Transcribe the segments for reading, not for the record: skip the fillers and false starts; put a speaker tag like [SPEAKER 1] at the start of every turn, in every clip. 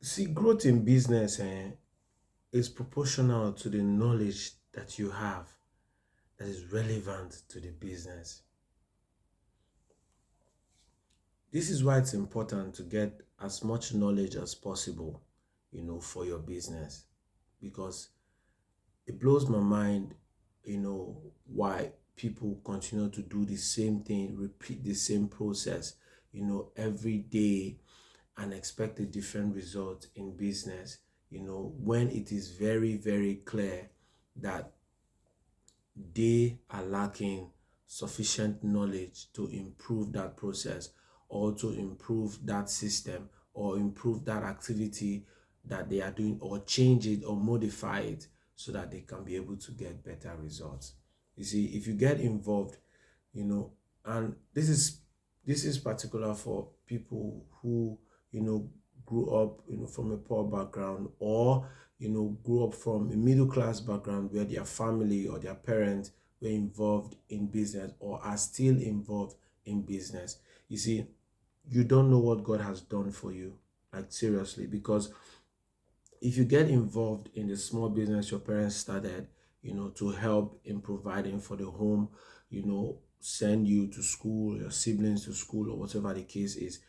[SPEAKER 1] See, growth in business is proportional to the knowledge that you have that is relevant to the business. This is why it's important to get as much knowledge as possible, for your business. Because it blows my mind, why people continue to do the same thing, repeat the same process, every day and expect a different result in business, when it is very, very clear that they are lacking sufficient knowledge to improve that process or to improve that system or improve that activity that they are doing or change it or modify it so that they can be able to get better results. You see, if you get involved, you know, and this is particular for people who, grew up, from a poor background or, grew up from a middle class background where their family or their parents were involved in business or are still involved in business. You see, you don't know what God has done for you, like seriously, because if you get involved in the small business your parents started, to help in providing for the home, send you to school, your siblings to school, or whatever the case is,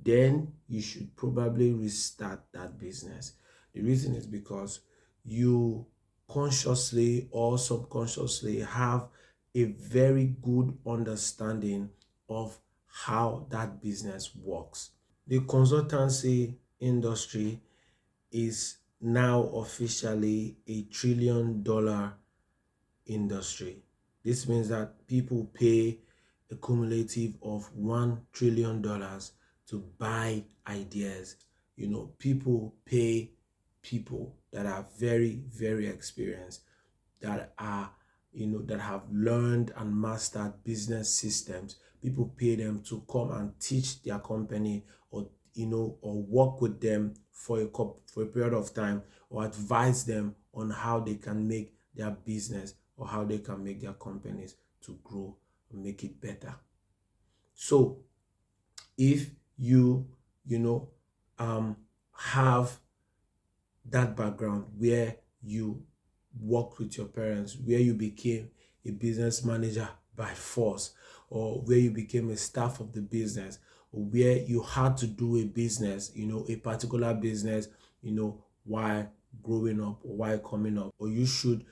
[SPEAKER 1] then you should probably restart that business. The reason is because you consciously or subconsciously have a very good understanding of how that business works. The consultancy industry is now officially $1 trillion industry. This means that people pay a cumulative of $1 trillion to buy ideas. People pay people that are very, very experienced, that are, that have learned and mastered business systems. People pay them to come and teach their company or, or work with them for for a period of time or advise them on how they can make their business or how they can make their companies to grow and make it better. So if you know, have that background where you worked with your parents, where you became a business manager by force, or where you became a staff of the business, or where you had to do a business, a particular business, while growing up or while coming up, or you should,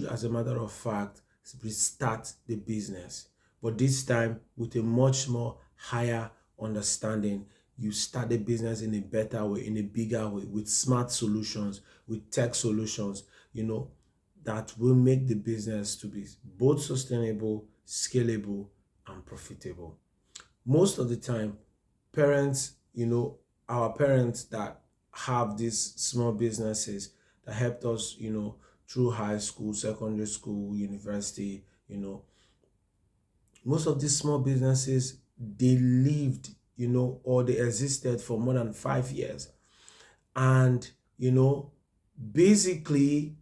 [SPEAKER 1] as a matter of fact, restart the business. But this time with a much more higher understanding, you start the business in a better way, in a bigger way, with smart solutions, with tech solutions, that will make the business to be both sustainable, scalable, and profitable. Most of the time, parents, our parents that have these small businesses that helped us, through high school, secondary school, university, most of these small businesses, they lived, or they existed for more than 5 years. And, basically,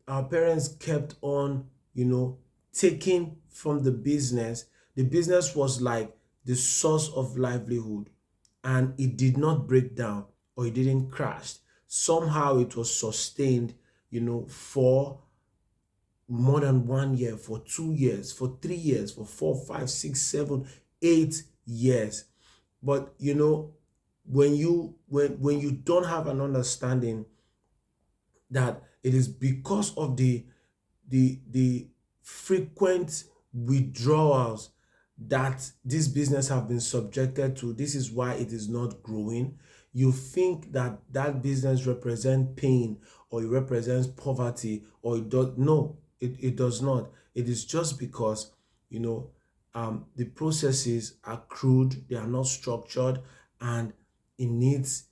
[SPEAKER 1] our parents kept on, taking from the business. The business was like the source of livelihood, and it did not break down or it didn't crash. Somehow it was sustained, for more than 1 year, for 2 years, for 3 years, for 4, 5, 6, 7, 8 years. But when you don't have an understanding that it is because of the frequent withdrawals that this business have been subjected to, this is why it is not growing. You think that that business represents pain or it represents poverty or it does. No, it does not. It is just because the processes are crude, they are not structured, and it needs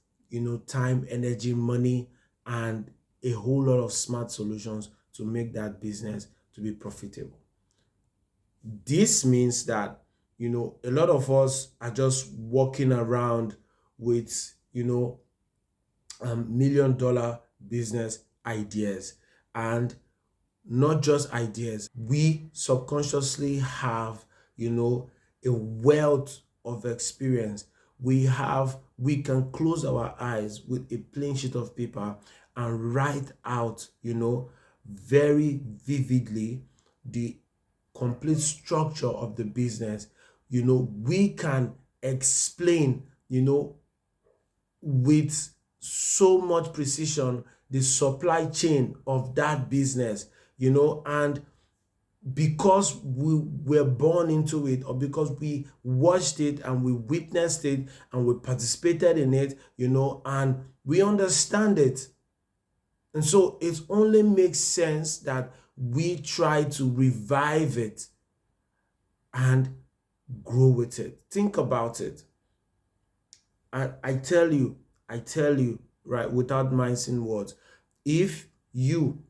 [SPEAKER 1] time, energy, money, and a whole lot of smart solutions to make that business to be profitable. This means that a lot of us are just walking around with $1 million business ideas, and not just ideas. We subconsciously have a wealth of experience. we can close our eyes with a plain sheet of paper and write out, very vividly the complete structure of the business. We can explain, with so much precision the supply chain of that business, and because we were born into it, or because we watched it and we witnessed it and we participated in it, and we understand it. And so it only makes sense that we try to revive it and grow with it. Think about it. And I tell you, right, without mincing words, if you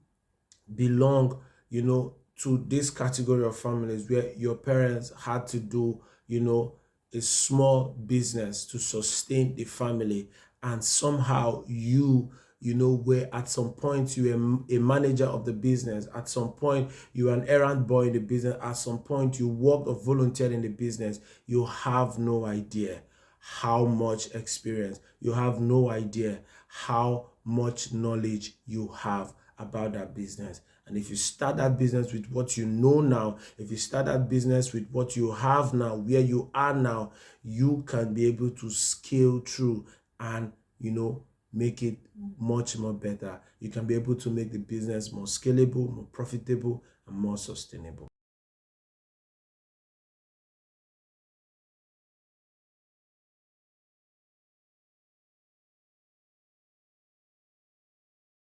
[SPEAKER 1] belong, to this category of families where your parents had to do, a small business to sustain the family, and somehow were at some point you were a manager of the business, at some point you were an errand boy in the business, at some point you worked or volunteered in the business, you have no idea how much experience, you have no idea how much knowledge you have about that business. And if you start that business with what you know now, if you start that business with what you have now, where you are now, you can be able to scale through and, make it much more better. You can be able to make the business more scalable, more profitable, and more sustainable.